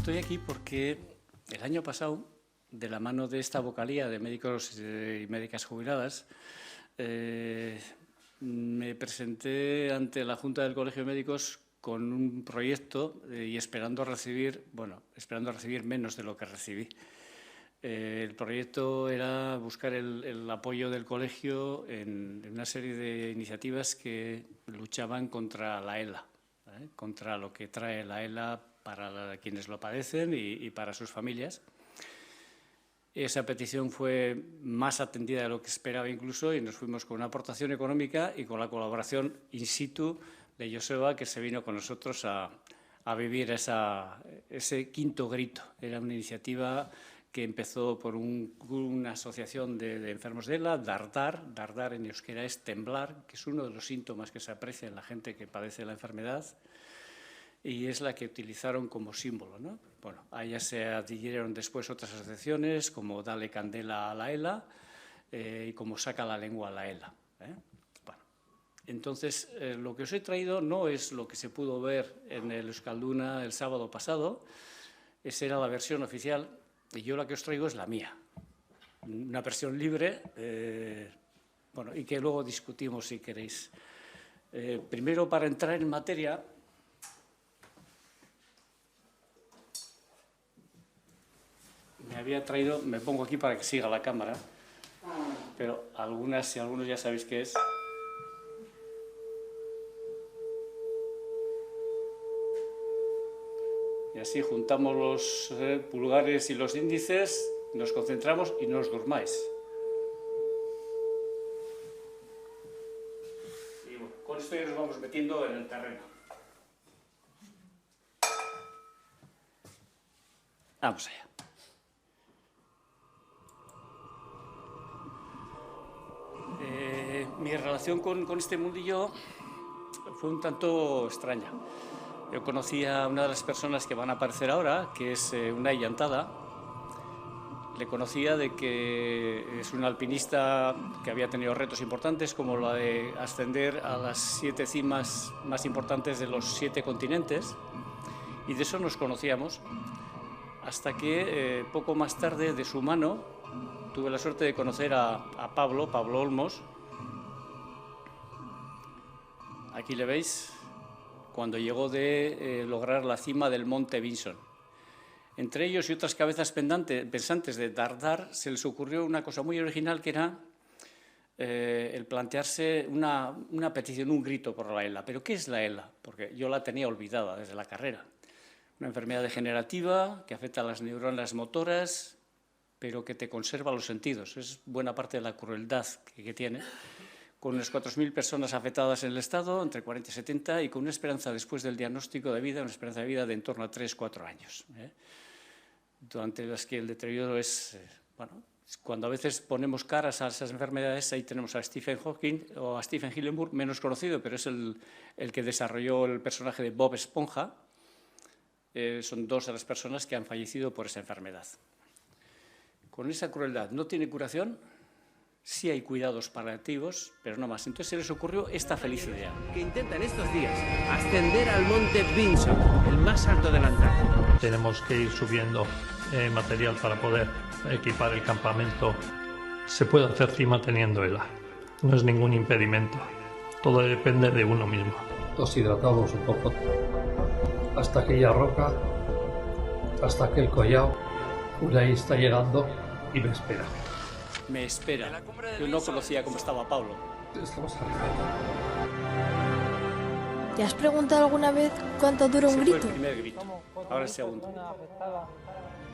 Estoy aquí porque el año pasado, de la mano de esta vocalía de médicos y médicas jubiladas, me presenté ante la Junta del Colegio de Médicos con un proyecto y esperando recibir menos de lo que recibí. El proyecto era buscar el apoyo del colegio en una serie de iniciativas que luchaban contra la ELA, contra lo que trae la ELA para quienes lo padecen y para sus familias. Esa petición fue más atendida de lo que esperaba incluso y nos fuimos con una aportación económica y con la colaboración in situ de Joseba, que se vino con nosotros a vivir ese quinto grito. Era una iniciativa que empezó por una asociación de enfermos de ELA, Dardar. Dardar en euskera es temblar, que es uno de los síntomas que se aprecia en la gente que padece la enfermedad, y es la que utilizaron como símbolo, ¿no? Bueno, a ella se adhirieron después otras asociaciones, como Dale Candela a la ELA y como Saca la lengua a la ELA. Bueno, entonces, lo que os he traído no es lo que se pudo ver en el Euskalduna el sábado pasado, esa era la versión oficial, y yo la que os traigo es la mía, una versión libre, bueno, y que luego discutimos si queréis. Primero, para entrar en materia, me había traído, me pongo aquí para que siga la cámara, pero algunas y algunos ya sabéis qué es. Y así juntamos los pulgares y los índices, nos concentramos y no os durmáis. Y bueno, con esto ya nos vamos metiendo en el terreno. Vamos allá. Mi relación con este mundillo fue un tanto extraña. Yo conocí a una de las personas que van a aparecer ahora, que es Unai Llantada. Le conocía de que es un alpinista que había tenido retos importantes, como la de ascender a las 7 cimas más importantes de los 7 continentes, y de eso nos conocíamos, hasta que poco más tarde, de su mano, tuve la suerte de conocer a Pablo Olmos. Aquí le veis, cuando llegó de lograr la cima del monte Vinson. Entre ellos y otras cabezas pensantes de Dardar, se les ocurrió una cosa muy original, que era el plantearse una petición, un grito por la ELA. ¿Pero qué es la ELA? Porque yo la tenía olvidada desde la carrera. Una enfermedad degenerativa que afecta a las neuronas motoras, pero que te conserva los sentidos. Es buena parte de la crueldad que tiene, con unas 4.000 personas afectadas en el Estado, entre 40 y 70, y con una esperanza después del diagnóstico de vida, una esperanza de vida de en torno a 3-4 años, durante las que el deterioro es, bueno, cuando a veces ponemos caras a esas enfermedades, ahí tenemos a Stephen Hawking o a Stephen Hillenburg, menos conocido, pero es el que desarrolló el personaje de Bob Esponja. Son dos de las personas que han fallecido por esa enfermedad. Con esa crueldad no tiene curación. Sí hay cuidados paliativos, pero no más. Entonces se les ocurrió esta feliz idea. Que intentan estos días ascender al monte Vinson, el más alto de la Antártida. Tenemos que ir subiendo material para poder equipar el campamento. Se puede hacer cima teniendo ELA. No es ningún impedimento. Todo depende de uno mismo. Nos hidratamos un poco hasta aquella roca, hasta aquel collao. Ahí está llegando y me espera. Me espera. Yo no conocía cómo estaba Pablo. Estamos arriba. ¿Te has preguntado alguna vez cuánto dura un grito? Fue el primer grito, ahora el segundo.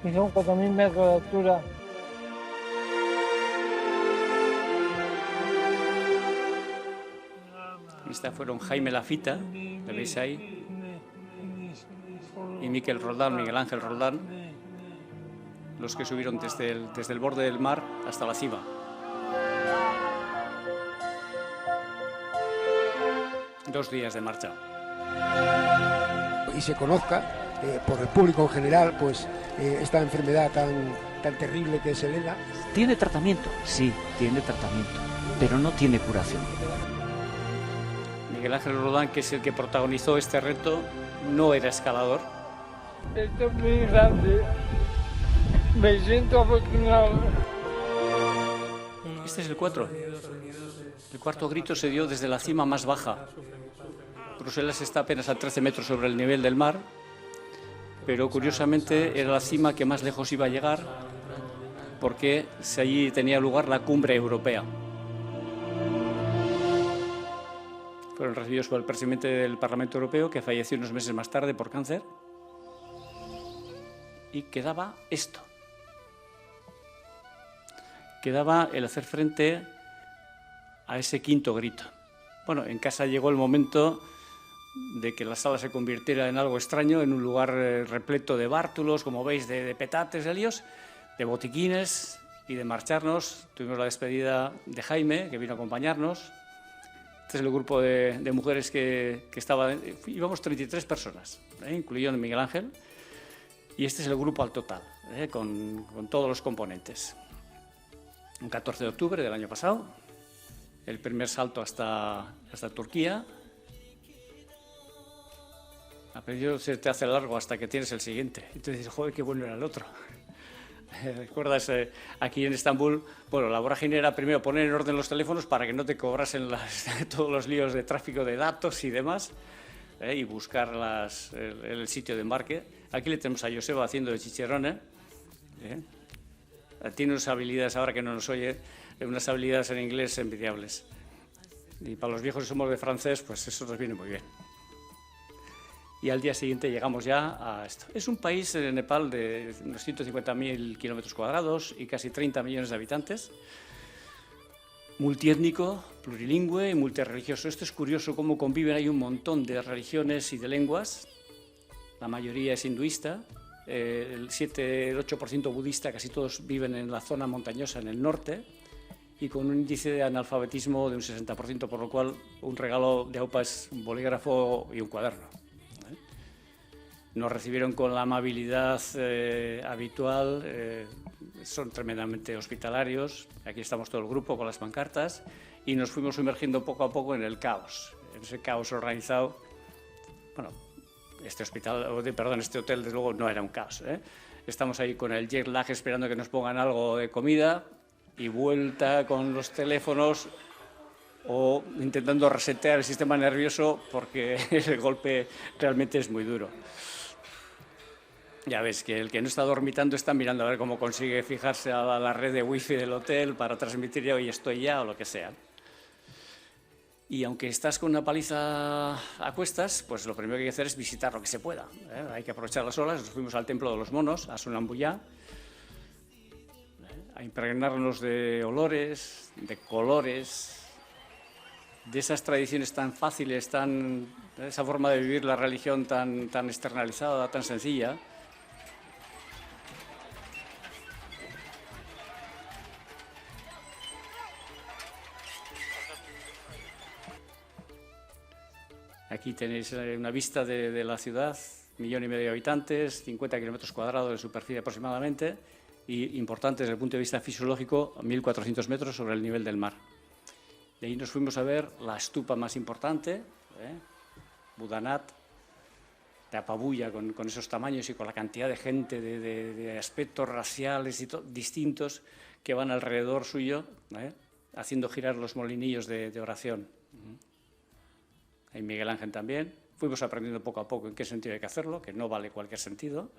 Y son 4.000 metros de altura. Esta fueron Jaime Lafita, ¿le veis ahí? Y Miguel Ángel Roldán, los que subieron desde el borde del mar hasta la cima. Dos días de marcha. Y se conozca por el público en general, pues esta enfermedad tan terrible que es el ELA. ¿Tiene tratamiento? Sí, tiene tratamiento, pero no tiene curación. Miguel Ángel Roldán, que es el que protagonizó este reto, no era escalador, Esto es muy grande. Me siento afortunado. Este es el 4. El cuarto grito se dio desde la cima más baja. Bruselas está apenas a 13 metros sobre el nivel del mar, pero curiosamente era la cima que más lejos iba a llegar, porque allí tenía lugar la cumbre europea. Fueron recibidos por el presidente del Parlamento Europeo, que falleció unos meses más tarde por cáncer, y quedaba esto. Quedaba el hacer frente a ese quinto grito. Bueno, en casa llegó el momento de que la sala se convirtiera en algo extraño, en un lugar repleto de bártulos, como veis, de petates, de líos, de botiquines, y de marcharnos. Tuvimos la despedida de Jaime, que vino a acompañarnos. Este es el grupo de mujeres que estaba, íbamos 33 personas, incluyendo Miguel Ángel, y este es el grupo al total, con todos los componentes. Un 14 de octubre del año pasado, el primer salto hasta Turquía. A principio se te hace largo hasta que tienes el siguiente, y te dices, joder, qué bueno era el otro. ¿Recuerdas? Aquí en Estambul, bueno, la vorágine era primero poner en orden los teléfonos para que no te cobrasen todos los líos de tráfico de datos y demás, y buscar el sitio de embarque. Aquí le tenemos a Joseba haciendo de chicharrón. Tiene unas habilidades, ahora que no nos oye, unas habilidades en inglés envidiables. Y para los viejos que somos de francés, pues eso nos viene muy bien. Y al día siguiente llegamos ya a esto. Es un país, Nepal, de unos 150.000 kilómetros cuadrados y casi 30 millones de habitantes, multiétnico, plurilingüe y multirreligioso. Esto es curioso cómo conviven, hay un montón de religiones y de lenguas, la mayoría es hinduista, el 8% budista, casi todos viven en la zona montañosa en el norte, y con un índice de analfabetismo de un 60%, por lo cual un regalo de AUPA es un bolígrafo y un cuaderno. Nos recibieron con la amabilidad habitual, son tremendamente hospitalarios. Aquí estamos todo el grupo con las pancartas y nos fuimos sumergiendo poco a poco en el caos, en ese caos organizado. Bueno, este hotel desde luego no era un caos. Estamos ahí con el jet lag esperando que nos pongan algo de comida y vuelta con los teléfonos o intentando resetear el sistema nervioso porque el golpe realmente es muy duro. Ya ves que el que no está dormitando está mirando a ver cómo consigue fijarse a la red de wifi del hotel para transmitir ya hoy estoy ya o lo que sea. Y aunque estás con una paliza a cuestas, pues lo primero que hay que hacer es visitar lo que se pueda. Hay que aprovechar las olas. Nos fuimos al Templo de los Monos, a Sonambuyá, a impregnarnos de olores, de colores, de esas tradiciones tan fáciles, esa forma de vivir la religión tan externalizada, tan sencilla. Aquí tenéis una vista de la ciudad, 1,5 millones de habitantes, 50 kilómetros cuadrados de superficie aproximadamente, y importante desde el punto de vista fisiológico, 1.400 metros sobre el nivel del mar. De ahí nos fuimos a ver la estupa más importante, Budanat, de Apabuya, con esos tamaños y con la cantidad de gente, de aspectos raciales y distintos que van alrededor suyo, haciendo girar los molinillos de oración. Hay Miguel Ángel también. Fuimos aprendiendo poco a poco en qué sentido hay que hacerlo, que no vale cualquier sentido.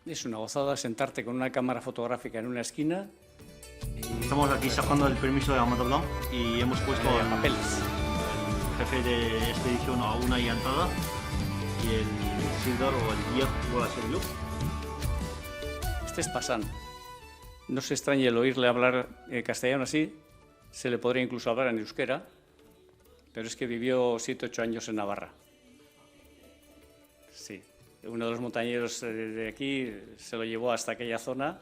Es una gozada sentarte con una cámara fotográfica en una esquina. Estamos aquí sacando el permiso de Amador Blanc y hemos puesto papeles. El jefe de expedición a una llantada y el Sidor o el guía voy a ser yo. Este es Pasán. No se extrañe el oírle hablar castellano así. Se le podría incluso hablar en euskera, pero es que vivió 7 u 8 años en Navarra. Sí, uno de los montañeros de aquí se lo llevó hasta aquella zona,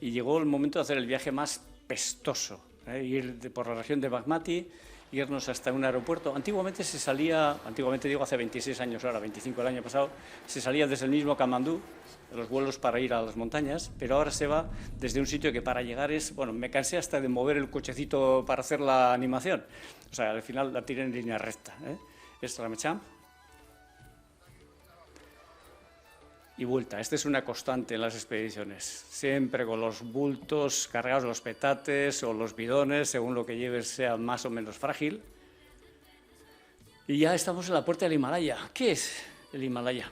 y llegó el momento de hacer el viaje más pestoso, ir por la región de Bagmati irnos hasta un aeropuerto. Antiguamente se salía, antiguamente digo hace 26 años ahora, 25 el año pasado, se salía desde el mismo Kamandú, los vuelos para ir a las montañas, pero ahora se va desde un sitio que para llegar es, bueno, me cansé hasta de mover el cochecito para hacer la animación. O sea, al final la tiré en línea recta. Es Ramecham. Y vuelta. Esta es una constante en las expediciones. Siempre con los bultos cargados, los petates o los bidones, según lo que lleves sea más o menos frágil. Y ya estamos en la puerta del Himalaya. ¿Qué es el Himalaya?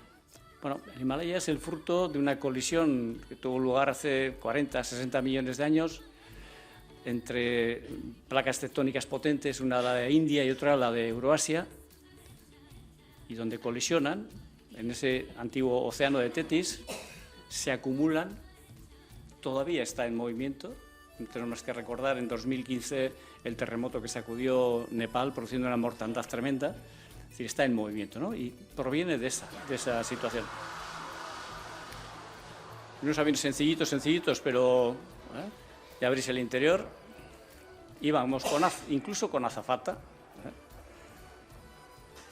Bueno, el Himalaya es el fruto de una colisión que tuvo lugar hace 40, 60 millones de años entre placas tectónicas potentes, una la de India y otra la de Euroasia, y donde colisionan, en ese antiguo océano de Tetis, se acumulan, todavía está en movimiento. No tenemos más que recordar en 2015 el terremoto que sacudió Nepal, produciendo una mortandad tremenda. Es decir, está en movimiento, ¿no? Y proviene de esa situación. Unos aviones sencillitos, pero ya abrís el interior. Íbamos incluso con azafata,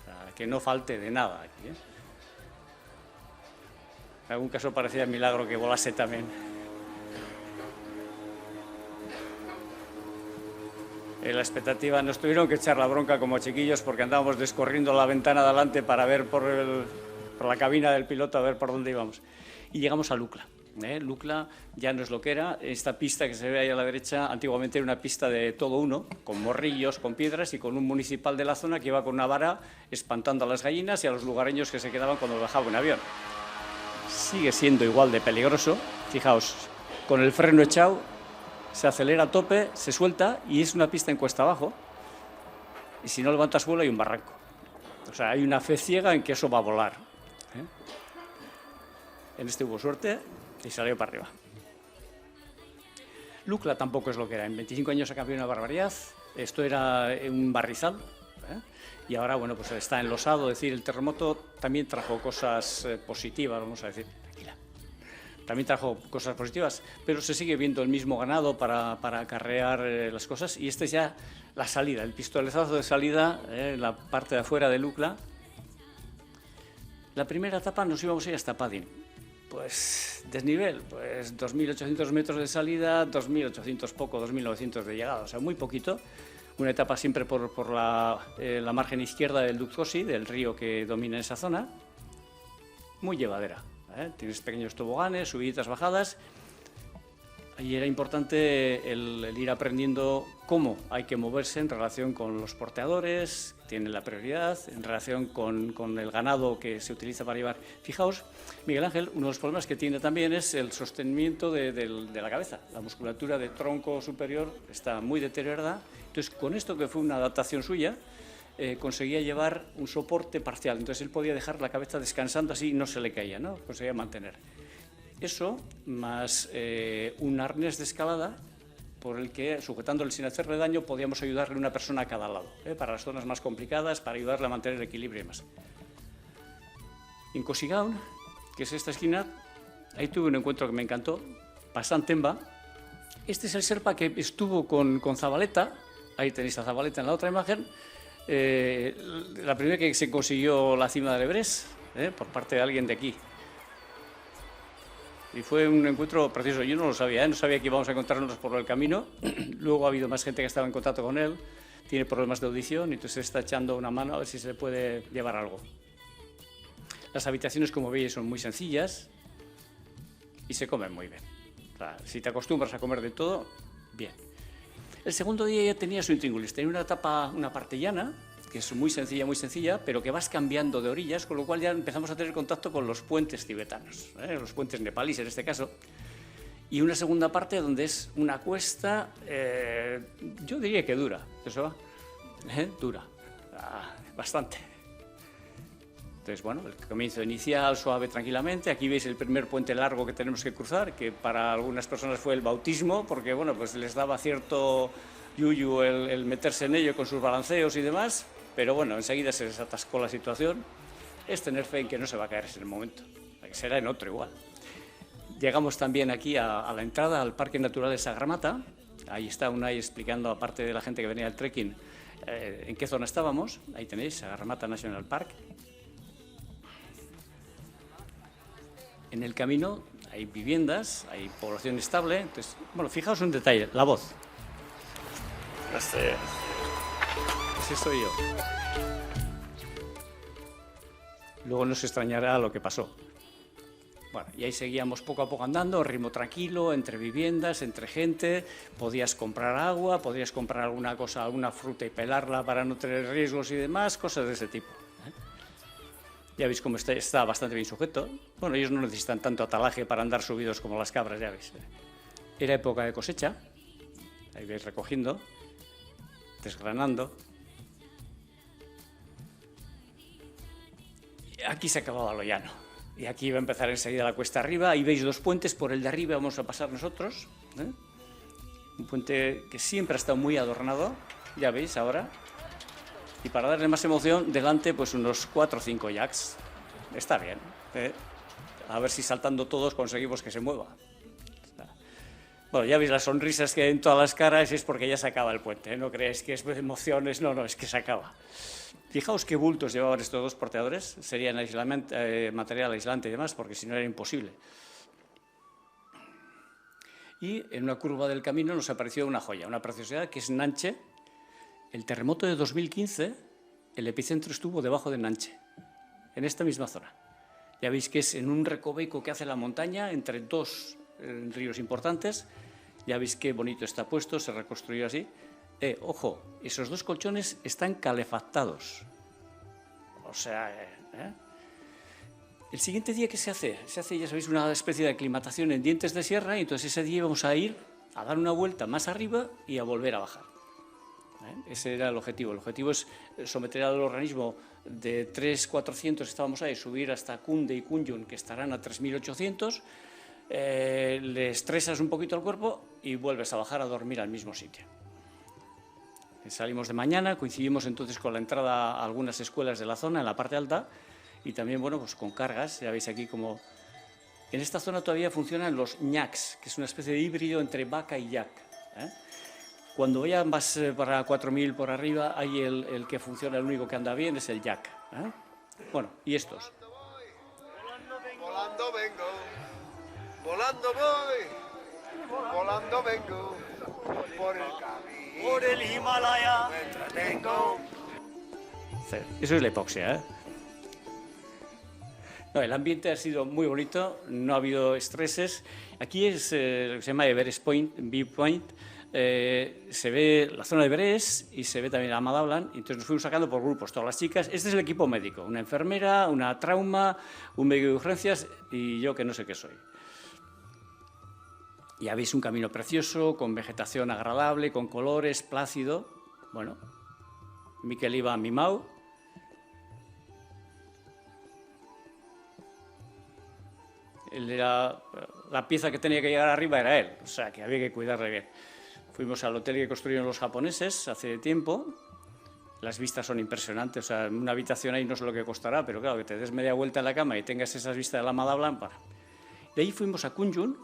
para que no falte de nada aquí. En algún caso parecía milagro que volase también. La expectativa, nos tuvieron que echar la bronca como chiquillos porque andábamos descorriendo la ventana de adelante para ver por la cabina del piloto a ver por dónde íbamos. Y llegamos a Lukla. Lukla ya no es lo que era. Esta pista que se ve ahí a la derecha, antiguamente era una pista de todo uno, con morrillos, con piedras y con un municipal de la zona que iba con una vara espantando a las gallinas y a los lugareños que se quedaban cuando bajaba un avión. Sigue siendo igual de peligroso. Fijaos, con el freno echado, se acelera a tope, se suelta y es una pista en cuesta abajo. Y si no levantas vuelo hay un barranco. O sea, hay una fe ciega en que eso va a volar. En este hubo suerte y salió para arriba. Lukla tampoco es lo que era. En 25 años ha cambiado una barbaridad. Esto era un barrizal. Y ahora, bueno, pues está enlosado. Es decir, el terremoto también trajo cosas positivas, vamos a decir. También trajo cosas positivas, pero se sigue viendo el mismo ganado para acarrear las cosas. Y esta es ya la salida, el pistoletazo de salida, la parte de afuera de Lukla. La primera etapa nos íbamos a ir hasta Padin. Pues desnivel, pues 2.800 metros de salida, 2.800 poco, 2.900 de llegada, o sea, muy poquito. Una etapa siempre por la margen izquierda del Duktosi, del río que domina esa zona. Muy llevadera. Tienes pequeños toboganes, subiditas, bajadas. Ahí era importante el ir aprendiendo cómo hay que moverse en relación con los porteadores, tienen la prioridad, en relación con el ganado que se utiliza para llevar. Fijaos, Miguel Ángel, uno de los problemas que tiene también es el sostenimiento de la cabeza. La musculatura del tronco superior está muy deteriorada. Entonces, con esto, que fue una adaptación suya, conseguía llevar un soporte parcial. Entonces él podía dejar la cabeza descansando así y no se le caía, ¿no? Conseguía mantener. Eso, más un arnés de escalada por el que, sujetándole sin hacerle daño, podíamos ayudarle a una persona a cada lado, para las zonas más complicadas, para ayudarle a mantener el equilibrio y demás. En Kosigaon, que es esta esquina, ahí tuve un encuentro que me encantó, Pasan Temba. Este es el Sherpa que estuvo con Zabaleta, ahí tenéis a Zabaleta en la otra imagen. La primera que se consiguió la cima del Everest, por parte de alguien de aquí. Y fue un encuentro precioso. Yo no lo sabía, no sabía que íbamos a encontrarnos por el camino. Luego ha habido más gente que estaba en contacto con él, tiene problemas de audición, y entonces está echando una mano a ver si se le puede llevar algo. Las habitaciones, como veis, son muy sencillas y se comen muy bien. O sea, si te acostumbras a comer de todo, bien. El segundo día ya tenía su intríngulis, tenía una etapa, una parte llana, que es muy sencilla, pero que vas cambiando de orillas, con lo cual ya empezamos a tener contacto con los puentes tibetanos, los puentes nepalíes en este caso. Y una segunda parte donde es una cuesta, yo diría que dura, ¿eso va? Dura, bastante. Entonces, bueno, el comienzo inicial, suave, tranquilamente. Aquí veis el primer puente largo que tenemos que cruzar, que para algunas personas fue el bautismo, porque, bueno, pues les daba cierto yuyu el meterse en ello con sus balanceos y demás, pero bueno, enseguida se les atascó la situación. Es tener fe en que no se va a caer en el momento, que será en otro igual. Llegamos también aquí a la entrada al Parque Natural de Sagarmatha. Ahí está Unai explicando, aparte de la gente que venía del trekking, en qué zona estábamos. Ahí tenéis, Sagarramata National Park. En el camino hay viviendas, hay población estable. Entonces, bueno, fijaos un detalle, la voz. Ese soy yo. Luego nos extrañará lo que pasó. Bueno, y ahí seguíamos poco a poco andando, ritmo tranquilo, entre viviendas, entre gente. Podías comprar agua, podías comprar alguna cosa, alguna fruta y pelarla para no tener riesgos y demás, cosas de ese tipo. Ya veis cómo está bastante bien sujeto. Bueno, ellos no necesitan tanto atalaje para andar subidos como las cabras, ya veis. Era época de cosecha. Ahí veis recogiendo, desgranando. Aquí se acababa lo llano. Y aquí va a empezar enseguida la cuesta arriba. Ahí veis dos puentes, por el de arriba vamos a pasar nosotros. Un puente que siempre ha estado muy adornado, ya veis ahora. Y para darle más emoción, delante pues unos 4 o 5 yaks. Está bien. A ver si saltando todos conseguimos que se mueva. Bueno, ya veis las sonrisas que hay en todas las caras, es porque ya se acaba el puente. No creáis que es emociones, no, es que se acaba. Fijaos qué bultos llevaban estos dos porteadores, serían material aislante y demás, porque si no era imposible. Y en una curva del camino nos apareció una joya, una preciosidad, que es Nanche. El terremoto de 2015, el epicentro estuvo debajo de Nanche, en esta misma zona. Ya veis que es en un recoveco que hace la montaña, entre dos ríos importantes. Ya veis qué bonito está puesto, se reconstruyó así. Ojo, esos dos colchones están calefactados. O sea, el siguiente día, ¿qué se hace? Se hace, ya sabéis, una especie de aclimatación en Dientes de Sierra, y entonces ese día íbamos a ir a dar una vuelta más arriba y a volver a bajar. Ese era el objetivo. El objetivo es someter al organismo de 3.400, estábamos ahí, subir hasta Kunde y Kunyun, que estarán a 3.800. Le estresas un poquito el cuerpo y vuelves a bajar a dormir al mismo sitio. Salimos de mañana, coincidimos entonces con la entrada a algunas escuelas de la zona, en la parte alta, y también, bueno, pues con cargas. Ya veis aquí como en esta zona todavía funcionan los ñacs, que es una especie de híbrido entre vaca y yak. Cuando vayan más para 4.000 por arriba, hay el que funciona, el único que anda bien es el yak. Bueno, y estos. Volando vengo, volando voy, volando vengo, por el camino, por el Himalaya, me entretengo. Eso es la hipoxia, No, el ambiente ha sido muy bonito, no ha habido estreses. Aquí es lo que se llama Everest Point, Viewpoint. Se ve la zona de Everest y se ve también la Madablan. Entonces nos fuimos sacando por grupos, todas las chicas. Este es el equipo médico, una enfermera, una trauma, un médico de urgencias y yo que no sé qué soy. Ya veis un camino precioso, con vegetación agradable, con colores, plácido. Bueno, Miquel iba a Mimau. La pieza que tenía que llegar arriba era él, o sea que había que cuidarle bien. Fuimos al hotel que construyeron los japoneses hace tiempo. Las vistas son impresionantes, o sea, una habitación ahí no sé lo que costará, pero claro, que te des media vuelta en la cama y tengas esas vistas de la Madablan. De ahí fuimos a Kunyun,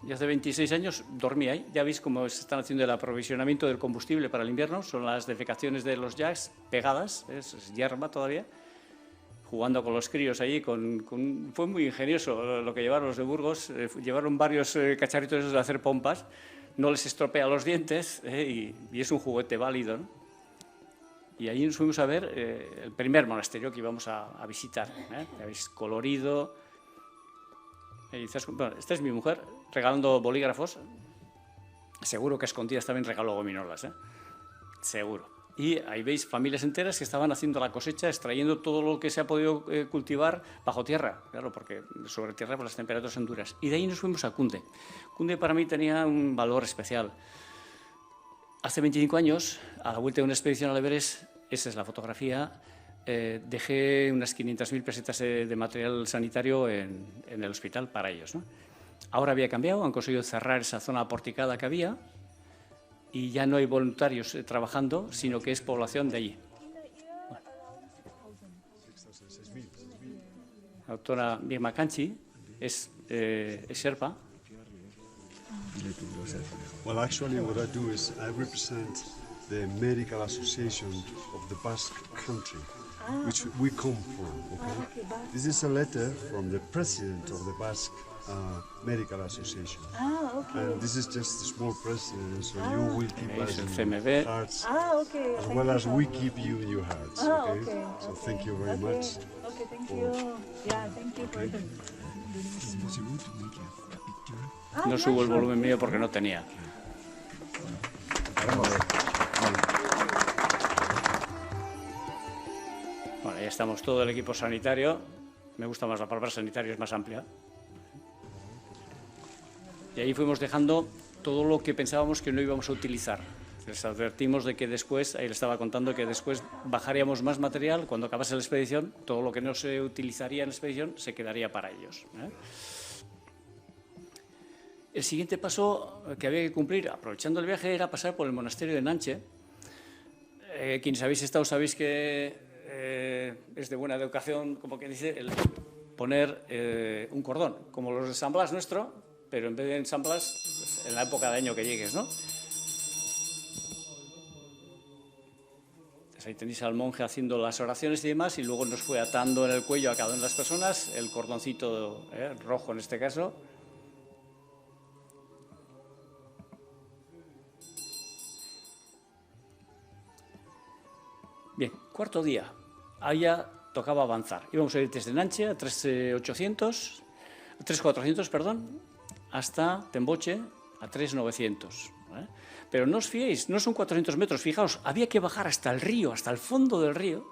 y hace 26 años dormí ahí. Ya veis cómo se están haciendo el aprovisionamiento del combustible para el invierno, son las defecaciones de los yaks pegadas, es hierba todavía. Jugando con los críos allí, fue muy ingenioso lo que llevaron los de Burgos, llevaron varios cacharritos de hacer pompas, no les estropea los dientes y es un juguete válido, ¿no? Y allí nos fuimos a ver el primer monasterio que íbamos a visitar, ya veis, colorido. Bueno, esta es mi mujer regalando bolígrafos, seguro que a escondidas también regaló gominolas, seguro. Y ahí veis familias enteras que estaban haciendo la cosecha, extrayendo todo lo que se ha podido cultivar bajo tierra, claro, porque sobre tierra pues, las temperaturas son duras. Y de ahí nos fuimos a Kunde. Kunde para mí tenía un valor especial. Hace 25 años, a la vuelta de una expedición al Everest, esa es la fotografía, dejé unas 500.000 pesetas de material sanitario en el hospital para ellos, ¿no? Ahora había cambiado, han conseguido cerrar esa zona porticada que había, y ya no hay voluntarios trabajando, sino que es población de allí. Bueno. La doctora Mirma Kanchi es Sherpa. Well, actually, what I do is I represent the medical association of the Basque country, which we come from. Okay? This is a letter from the president of the Basque Medical Association. And this is just a small president, so you will keep us in your hearts, as well as we keep you in your hearts. Okay? So thank you very much. Okay, thank you. Yeah, thank you for the... No subo el volumen mío porque no tenía. Bueno, ya estamos todo el equipo sanitario. Me gusta más la palabra sanitario, es más amplia. Y ahí fuimos dejando todo lo que pensábamos que no íbamos a utilizar. Les advertimos de que después, ahí les estaba contando que después bajaríamos más material. Cuando acabase la expedición, todo lo que no se utilizaría en la expedición se quedaría para ellos. El siguiente paso que había que cumplir, aprovechando el viaje, era pasar por el monasterio de Nanche. Quienes habéis estado sabéis que es de buena educación, como que dice, el poner un cordón, como los de San Blas nuestro, pero en vez de en San Blas, pues, en la época de año que llegues, ¿no? Entonces ahí tenéis al monje haciendo las oraciones y demás, y luego nos fue atando en el cuello a cada una de las personas, el cordoncito rojo en este caso. Bien, cuarto día, ahí ya tocaba avanzar. Íbamos a ir desde Nanche a 3.400, perdón, hasta Temboche a 3.900. Pero no os fiéis, no son 400 metros, fijaos, había que bajar hasta el río, hasta el fondo del río,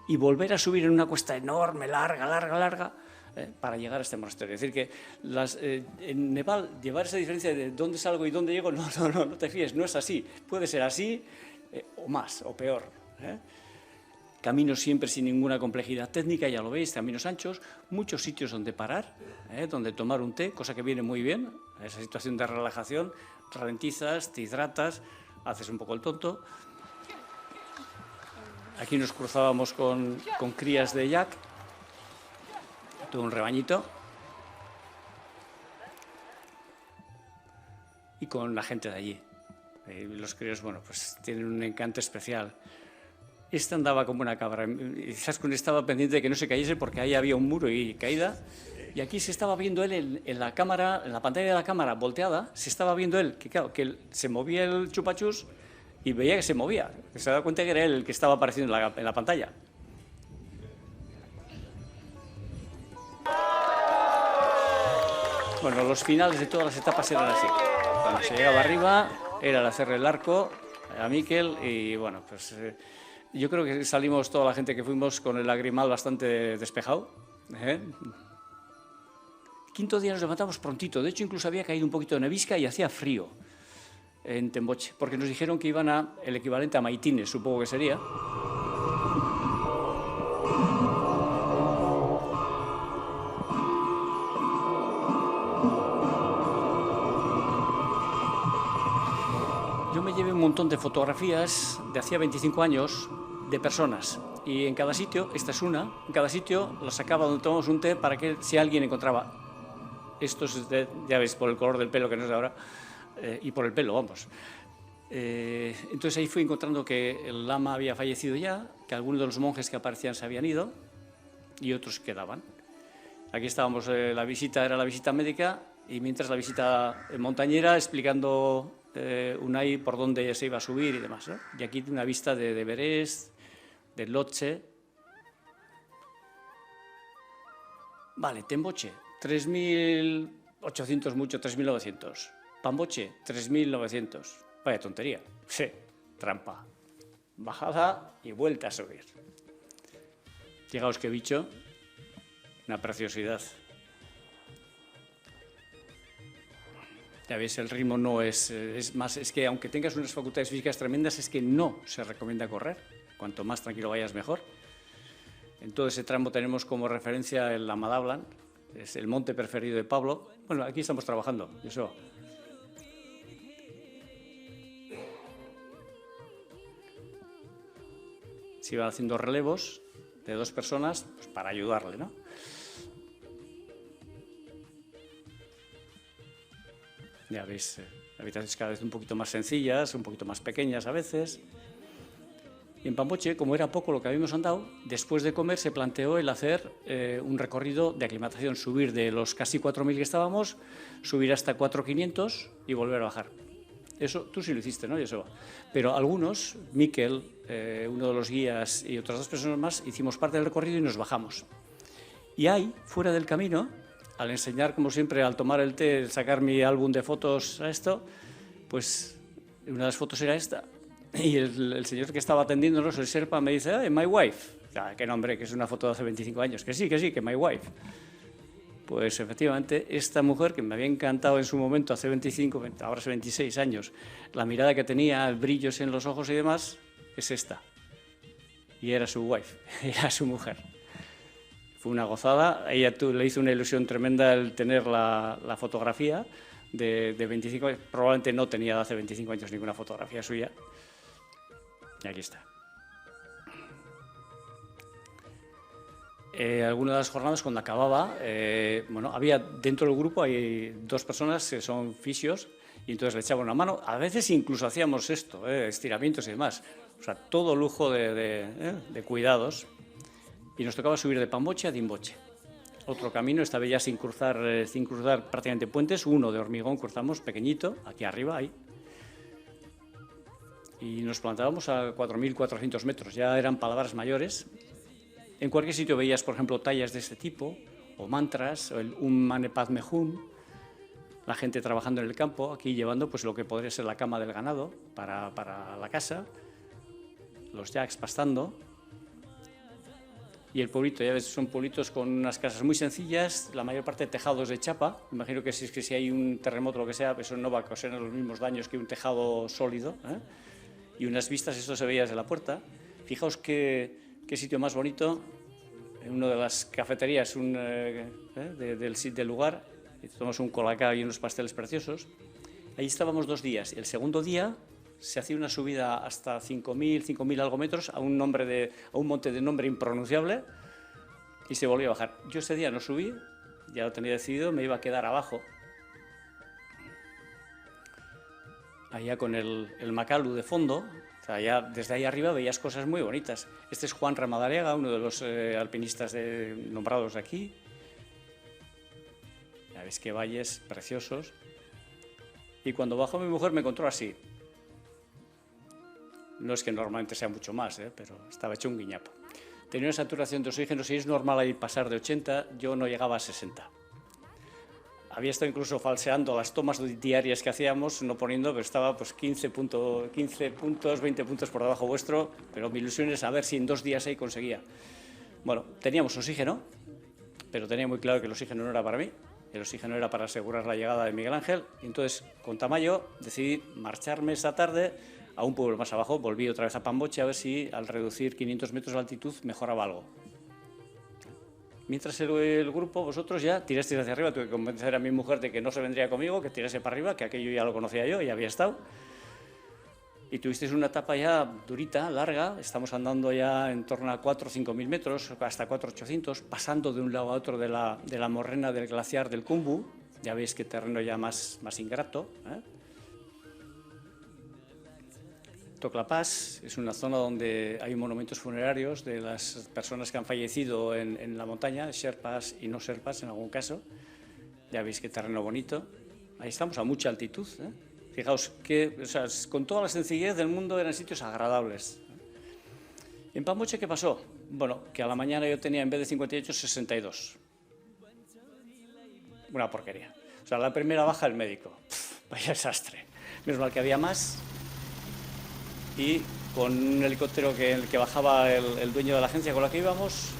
y volver a subir en una cuesta enorme, larga, para llegar a este monasterio. Es decir, que en Nepal, llevar esa diferencia de dónde salgo y dónde llego, no te fíes, no es así. Puede ser así, o más, o peor. Caminos siempre sin ninguna complejidad técnica, ya lo veis, caminos anchos, muchos sitios donde parar, donde tomar un té, cosa que viene muy bien, esa situación de relajación, ralentizas, te hidratas, haces un poco el tonto. Aquí nos cruzábamos con crías de yak, todo un rebañito, y con la gente de allí. Los críos, bueno, pues tienen un encanto especial. Esta andaba como una cabra. Zaskun estaba pendiente de que no se cayese porque ahí había un muro y caída. Y aquí se estaba viendo él en la cámara, en la pantalla de la cámara volteada, se estaba viendo él, que claro, que se movía el chupachus y veía que se movía. Se daba cuenta que era él el que estaba apareciendo en la pantalla. Bueno, los finales de todas las etapas eran así. Cuando se llegaba arriba era el hacerle el arco a Miquel y bueno, pues... yo creo que salimos toda la gente que fuimos con el lagrimal bastante despejado. Quinto día nos levantamos prontito. De hecho, incluso había caído un poquito de nevisca y hacía frío en Temboche, porque nos dijeron que iban a el equivalente a Maitines, supongo que sería. Yo me llevé un montón de fotografías de hacía 25 años de personas y en cada sitio, esta es una, en cada sitio la sacaba donde tomamos un té para que si alguien encontraba, esto es ya veis por el color del pelo que no es de ahora y por el pelo, vamos. Entonces ahí fui encontrando que el lama había fallecido ya, que algunos de los monjes que aparecían se habían ido y otros quedaban. Aquí estábamos, la visita era la visita médica y mientras la visita montañera explicando Unai por dónde se iba a subir y demás, ¿no? Y aquí una vista de Everest, de Lhotse. Vale, Temboche, 3.800 mucho, 3.900. Pamboche, 3.900. Vaya tontería. Sí, trampa. Bajada y vuelta a subir. Fijaos qué bicho, una preciosidad. Ya veis, el ritmo no es más, es que aunque tengas unas facultades físicas tremendas, es que no se recomienda correr. Cuanto más tranquilo vayas, mejor. En todo ese tramo tenemos como referencia el Amadablan, es el monte preferido de Pablo. Bueno, aquí estamos trabajando, eso. Se iban haciendo relevos de 2 personas pues, para ayudarle, ¿no? Ya veis, habitaciones cada vez un poquito más sencillas, un poquito más pequeñas a veces. Y en Pamboche, como era poco lo que habíamos andado, después de comer se planteó el hacer un recorrido de aclimatación, subir de los casi 4.000 que estábamos, subir hasta 4.500 y volver a bajar. Eso tú sí lo hiciste, ¿no, Joseba? Pero algunos, Miquel, uno de los guías y otras 2 personas más, hicimos parte del recorrido y nos bajamos. Y ahí, fuera del camino, al enseñar, como siempre, al tomar el té, sacar mi álbum de fotos a esto, pues una de las fotos era esta. Y el señor que estaba atendiéndonos, el Sherpa, me dice, my wife. ¿Qué nombre? Que es una foto de hace 25 años. Que sí, que my wife. Pues efectivamente, esta mujer que me había encantado en su momento, hace 25, ahora hace 26 años, la mirada que tenía, brillos en los ojos y demás, es esta. Y era su wife, era su mujer. Fue una gozada. A ella le hizo una ilusión tremenda el tener la fotografía de 25 años. Probablemente no tenía de hace 25 años ninguna fotografía suya. Y aquí está. Algunas de las jornadas, cuando acababa, bueno, había dentro del grupo hay 2 personas que son fisios y entonces le echaban una mano. A veces incluso hacíamos esto, estiramientos y demás. O sea, todo lujo de cuidados. Y nos tocaba subir de Pamboche a Dimboche. Otro camino, esta vez ya sin cruzar prácticamente puentes, uno de hormigón cruzamos, pequeñito, aquí arriba, ahí. Y nos plantábamos a 4.400 metros, ya eran palabras mayores. En cualquier sitio veías, por ejemplo, tallas de este tipo, o mantras, o el Mane Padme Hum, la gente trabajando en el campo, aquí llevando pues lo que podría ser la cama del ganado para la casa, los yaks pastando. Y el pueblito, ya ves, son pueblitos con unas casas muy sencillas, la mayor parte de tejados de chapa. Imagino que si hay un terremoto o lo que sea, eso no va a causar los mismos daños que un tejado sólido, ¿eh? Y unas vistas, esto se veía desde la puerta. Fijaos qué sitio más bonito, en una de las cafeterías del lugar, tomamos un colacao y unos pasteles preciosos. Allí estábamos 2 días. El segundo día se hacía una subida hasta 5.000 algo metros a un monte de nombre impronunciable y se volvió a bajar. Yo ese día no subí, ya lo tenía decidido, me iba a quedar abajo. Allá con el Makalu de fondo, o sea, ya desde ahí arriba veías cosas muy bonitas. Este es Juan Ramadariaga, uno de los alpinistas nombrados aquí. Ya ves qué valles preciosos. Y cuando bajó mi mujer me encontró así. No es que normalmente sea mucho más, pero estaba hecho un guiñapo. Tenía una saturación de oxígeno, si es normal ahí pasar de 80, yo no llegaba a 60. Había estado incluso falseando las tomas diarias que hacíamos, no poniendo, pero estaba pues 15 puntos, 20 puntos por debajo vuestro, pero mi ilusión es a ver si en 2 días ahí conseguía. Bueno, teníamos oxígeno, pero tenía muy claro que el oxígeno no era para mí, el oxígeno era para asegurar la llegada de Miguel Ángel, y entonces con Tamayo decidí marcharme esa tarde a un pueblo más abajo, volví otra vez a Pamboche a ver si al reducir 500 metros de altitud mejoraba algo. Mientras el grupo, vosotros ya tirasteis hacia arriba, tuve que convencer a mi mujer de que no se vendría conmigo, que tirase para arriba, que aquello ya lo conocía yo, ya había estado. Y tuvisteis una etapa ya durita, larga, estamos andando ya en torno a 4 o 5.000 metros, hasta 4.800, pasando de un lado a otro de la morrena del glaciar del Khumbu, ya veis qué terreno ya más ingrato, Toclapás es una zona donde hay monumentos funerarios de las personas que han fallecido en la montaña, sherpas y no sherpas en algún caso. Ya veis qué terreno bonito. Ahí estamos a mucha altitud. Fijaos que, o sea, con toda la sencillez del mundo eran sitios agradables. En Pamboche, ¿qué pasó? Bueno, que a la mañana yo tenía en vez de 58, 62. Una porquería. O sea, la primera baja el médico. Vaya desastre. Menos mal que había más. Y con un helicóptero en el que bajaba el dueño de la agencia con la que íbamos,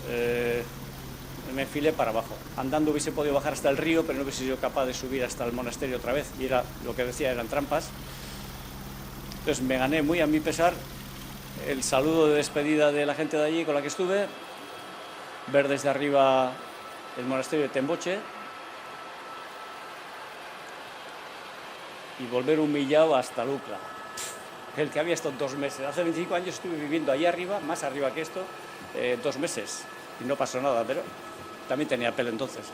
me enfilé para abajo. Andando hubiese podido bajar hasta el río, pero no hubiese sido capaz de subir hasta el monasterio otra vez, y era lo que decía, eran trampas. Entonces me gané muy a mi pesar el saludo de despedida de la gente de allí con la que estuve, ver desde arriba el monasterio de Temboche y volver humillado hasta Lucla. El que había estado 2 meses. Hace 25 años estuve viviendo ahí arriba, más arriba que esto, 2 meses. Y no pasó nada, pero también tenía pelo entonces.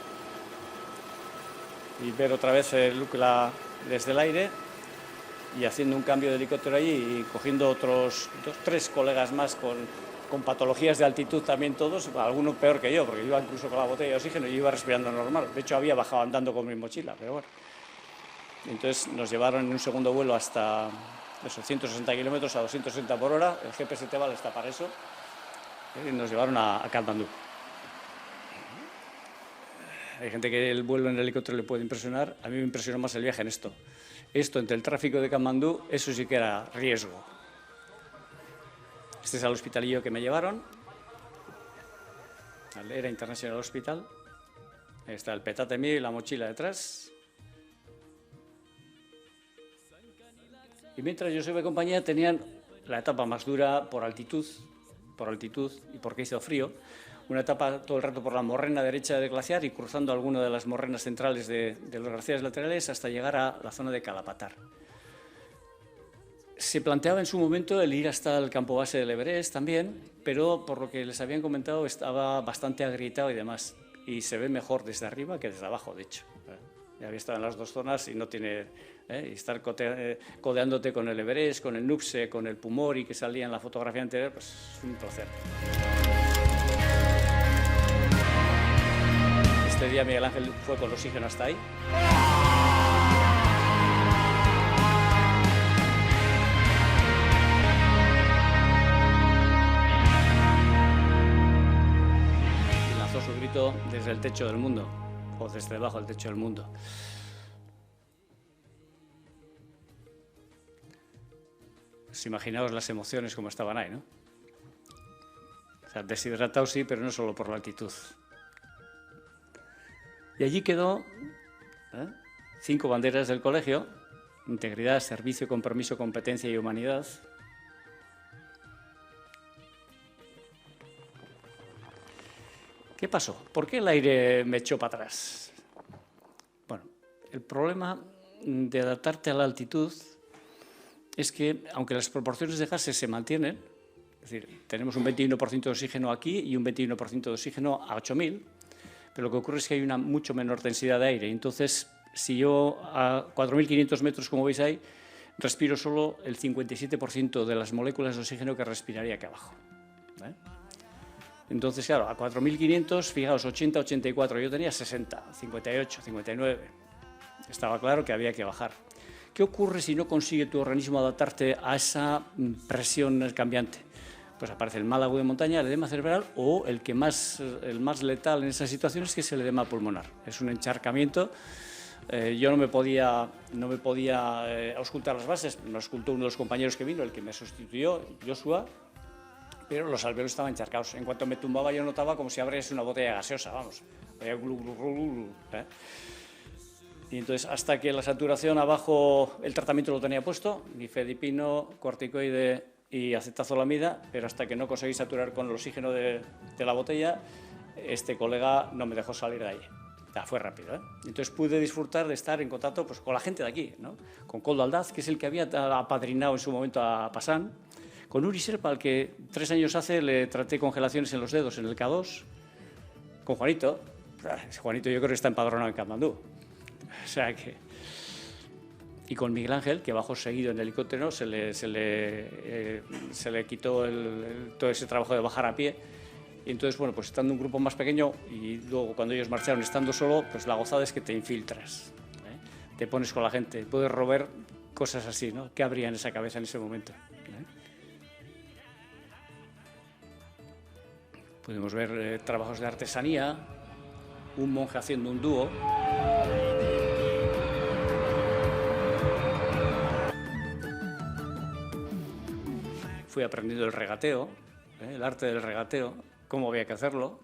Y ver otra vez Lucla desde el aire y haciendo un cambio de helicóptero allí y cogiendo otros 3 colegas más con patologías de altitud también todos, alguno peor que yo, porque iba incluso con la botella de oxígeno y iba respirando normal. De hecho, había bajado andando con mi mochila, pero bueno. Entonces nos llevaron en un segundo vuelo hasta esos 160 kilómetros a 260 por hora, el GPS Teval está para eso, y nos llevaron a Katmandú. Hay gente que el vuelo en el helicóptero le puede impresionar, a mí me impresionó más el viaje en esto. Esto, entre el tráfico de Katmandú, eso sí que era riesgo. Este es el hospitalillo que me llevaron, al Era International Hospital. Ahí está el petate mío y la mochila detrás. Y mientras yo soy de compañía, tenían la etapa más dura por altitud y porque hizo frío. Una etapa todo el rato por la morrena derecha del glaciar y cruzando alguna de las morrenas centrales de los glaciares laterales hasta llegar a la zona de Kalapatar. Se planteaba en su momento el ir hasta el campo base del Everest también, pero por lo que les habían comentado estaba bastante agrietado y demás. Y se ve mejor desde arriba que desde abajo, de hecho. Ya había estado en las 2 zonas y no tiene... y estar codeándote con el Everest, con el Nupse, con el Pumori que salía en la fotografía anterior, pues es un placer. Este día Miguel Ángel fue con el oxígeno hasta ahí. Y lanzó su grito desde el techo del mundo, o desde debajo del techo del mundo. Pues imaginaos las emociones como estaban ahí, ¿no? O sea, deshidratado sí, pero no solo por la altitud. Y allí quedó 5 banderas del colegio: integridad, servicio, compromiso, competencia y humanidad. ¿Qué pasó? ¿Por qué el aire me echó para atrás? Bueno, el problema de adaptarte a la altitud es que, aunque las proporciones de gases se mantienen, es decir, tenemos un 21% de oxígeno aquí y un 21% de oxígeno a 8.000, pero lo que ocurre es que hay una mucho menor densidad de aire. Entonces, si yo a 4.500 metros, como veis ahí, respiro solo el 57% de las moléculas de oxígeno que respiraría aquí abajo. Entonces, claro, a 4.500, fijaos, 80, 84, yo tenía 60, 58, 59. Estaba claro que había que bajar. ¿Qué ocurre si no consigue tu organismo adaptarte a esa presión cambiante? Pues aparece el mal agua de montaña, el edema cerebral o el más letal en esas situaciones, que es el edema pulmonar. Es un encharcamiento. Yo no me podía auscultar las bases, me auscultó uno de los compañeros que vino, el que me sustituyó, Joshua, pero los alveolos estaban encharcados. En cuanto me tumbaba yo notaba como si abriese una botella gaseosa, vamos. Y entonces, hasta que la saturación abajo, el tratamiento lo tenía puesto, nifedipino, corticoide y acetazolamida, pero hasta que no conseguí saturar con el oxígeno de la botella, este colega no me dejó salir de ahí. Ya, fue rápido, ¿eh? Entonces pude disfrutar de estar en contacto pues, con la gente de aquí, ¿no? Con Koldo Aldaz, que es el que había apadrinado en su momento a Pasán, con Uri Serpa, al que 3 años hace le traté congelaciones en los dedos en el K2, con Juanito. Juanito yo creo que está empadronado en Katmandú. O sea que... Y con Miguel Ángel, que bajó seguido en el helicóptero, se le quitó todo ese trabajo de bajar a pie. Y entonces, bueno, pues estando un grupo más pequeño y luego cuando ellos marcharon estando solo, pues la gozada es que te infiltras, ¿eh? Te pones con la gente, puedes robar cosas así, ¿no? ¿Qué habría en esa cabeza en ese momento? Podemos ver trabajos de artesanía, un monje haciendo un dúo. Fui aprendiendo el regateo, el arte del regateo, cómo había que hacerlo,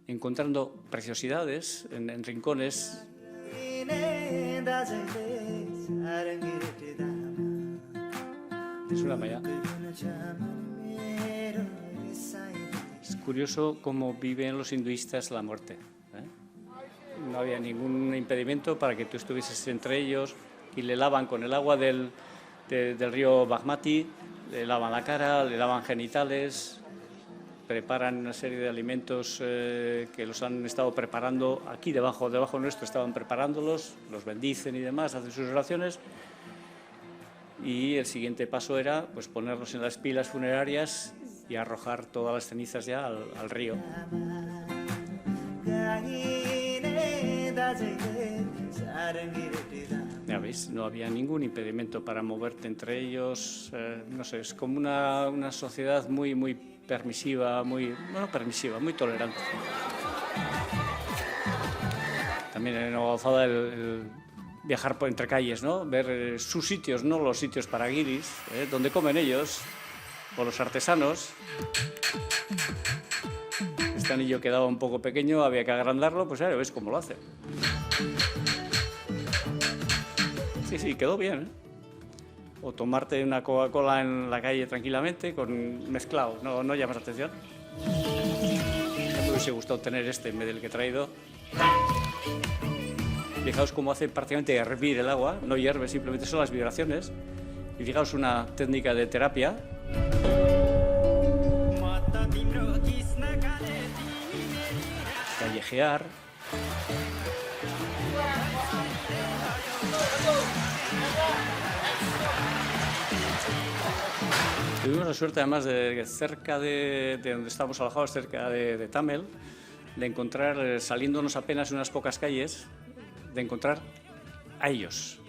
encontrando preciosidades en rincones. Es una malla. Es curioso cómo viven los hinduistas la muerte, ¿eh? No había ningún impedimento para que tú estuvieses entre ellos y le lavan con el agua del río Bagmati, le lavan la cara, le lavan genitales. preparan una serie de alimentos que los han estado preparando aquí debajo nuestro, estaban preparándolos, los bendicen y demás, hacen sus oraciones, y el siguiente paso era pues ponerlos en las pilas funerarias y arrojar todas las cenizas ya al río. Ya veis, no había ningún impedimento para moverte entre ellos, no sé, es como una sociedad muy permisiva, muy tolerante. También en Nova Gozada el viajar por entre calles, ¿no? Ver sus sitios, no los sitios para guiris, donde comen ellos, o los artesanos. Este anillo quedaba un poco pequeño, había que agrandarlo, pues ya ves cómo lo hacen. Sí, quedó bien, ¿eh? O tomarte una Coca-Cola en la calle tranquilamente, con mezclado, no llamas la atención. Ya me hubiese gustado tener este en vez del que he traído. Fijaos cómo hace prácticamente hervir el agua, no hierve, simplemente son las vibraciones. Y fijaos una técnica de terapia. Callejear. Tuvimos la suerte, además, de cerca de donde estamos alojados, cerca de Tamel, de encontrar, saliéndonos apenas unas pocas calles, de encontrar a ellos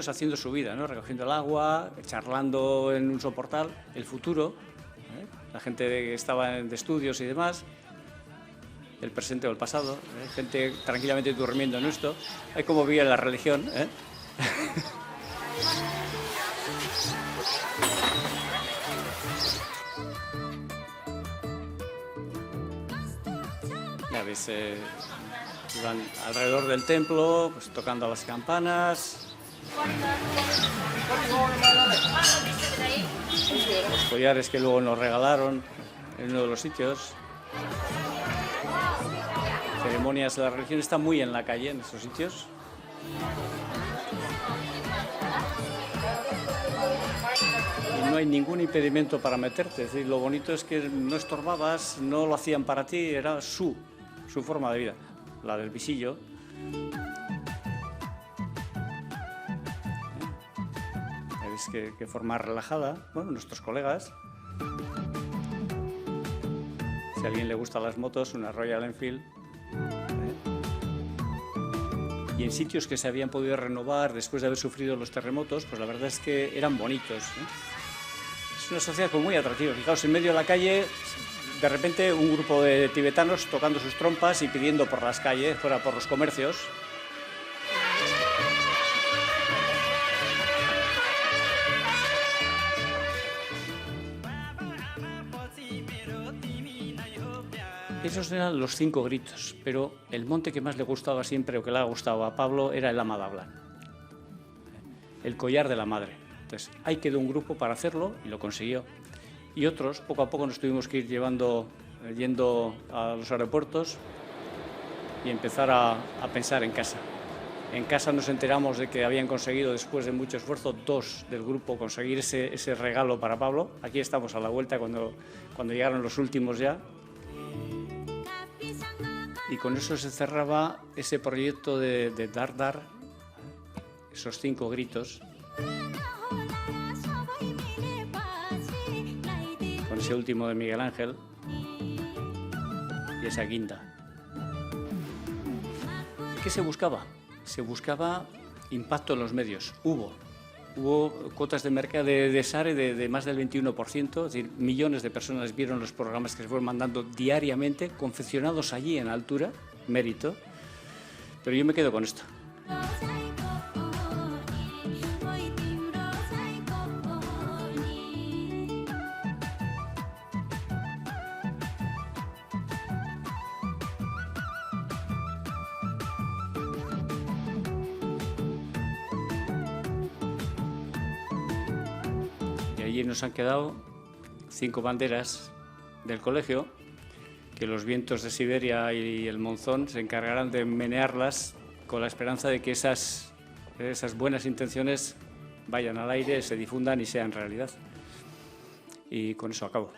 haciendo su vida, ¿no? Recogiendo el agua, charlando en un soportal, el futuro, la gente que estaba de estudios y demás, el presente o el pasado, gente tranquilamente durmiendo en esto. Hay como vive la religión, ¿eh? Ya ves, iban alrededor del templo, pues tocando las campanas. Los collares que luego nos regalaron en uno de los sitios. Ceremonias de la religión está muy en la calle en esos sitios. Y no hay ningún impedimento para meterte. Es decir, lo bonito es que no estorbabas, no lo hacían para ti, era su forma de vida, la del visillo. ¿Veis qué forma relajada? Bueno, nuestros colegas. Si a alguien le gustan las motos, una Royal Enfield. Y en sitios que se habían podido renovar después de haber sufrido los terremotos, pues la verdad es que eran bonitos, ¿eh? Es una sociedad muy atractiva. Fijaos, en medio de la calle, de repente un grupo de tibetanos tocando sus trompas y pidiendo por las calles, fuera por los comercios. Esos eran los 5 gritos, pero el monte que más le gustaba siempre, o que le ha gustado a Pablo, era el Amadablan, el collar de la madre. Entonces, ahí quedó un grupo para hacerlo y lo consiguió. Y otros, poco a poco nos tuvimos que ir yendo a los aeropuertos y empezar a pensar en casa. En casa nos enteramos de que habían conseguido, después de mucho esfuerzo, 2 del grupo conseguir ese regalo para Pablo. Aquí estamos a la vuelta cuando llegaron los últimos ya. Y con eso se cerraba ese proyecto de dar, esos 5 gritos, con ese último de Miguel Ángel y esa quinta. ¿Qué se buscaba? Se buscaba impacto en los medios. Hubo cuotas de mercado de SARE de más del 21%, es decir, millones de personas vieron los programas que se fueron mandando diariamente, confeccionados allí en altura, mérito, pero yo me quedo con esto. Allí nos han quedado 5 banderas del colegio, que los vientos de Siberia y el monzón se encargarán de menearlas con la esperanza de que esas buenas intenciones vayan al aire, se difundan y sean realidad. Y con eso acabo.